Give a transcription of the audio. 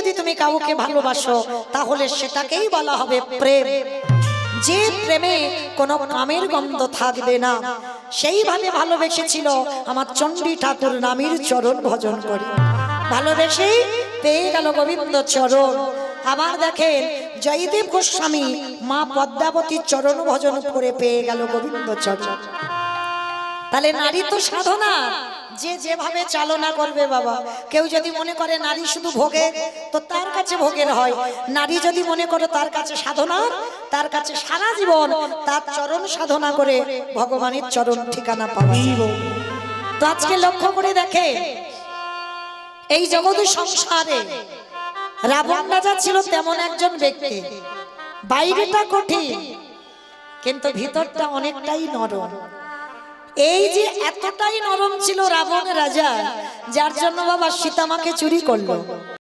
যদি তুমি কাউকে ভালোবাসো তাহলে সেটাকেই বলা হবে প্রেম। যে প্রেমে কোনো কামের গন্ধ থাকবে না, সেইভাবে ভালোবেসেছিল আমার চণ্ডী ঠাকুর নামের চরণ ভজন করে, ভালোবেসে পেয়ে গেল গোবিন্দ চরণ। আবার দেখেন জয়দেব গোস্বামী মা পদ্মাবতীর চরণ ভজন করে পেয়ে গেল গোবিন্দ চরণ। তাহলে নারী তো সাধনা, যে যেভাবে চালনা করবে বাবা। কেউ যদি মনে করে নারী শুধু ভোগের, তো তার কাছে ভোগের হয়। নারী যদি মনে করে তার কাছে সাধনা, তার কাছে সারা জীবন তার চরণ সাধনা করে ভগবানের চরণ ঠিকানা পাওয়া যাবে। তো আজকে লক্ষ্য করে দেখে এই জগৎ সংসারে রাবণ রাজা ছিল তেমন একজন ব্যক্তি, বাইরেটা কঠিন কিন্তু ভিতরটা অনেকটাই নরম। এই যে এতটাই নরম ছিল রাবণ রাজা, যার জন্য বাবা সীতা মাকে চুরি করলো।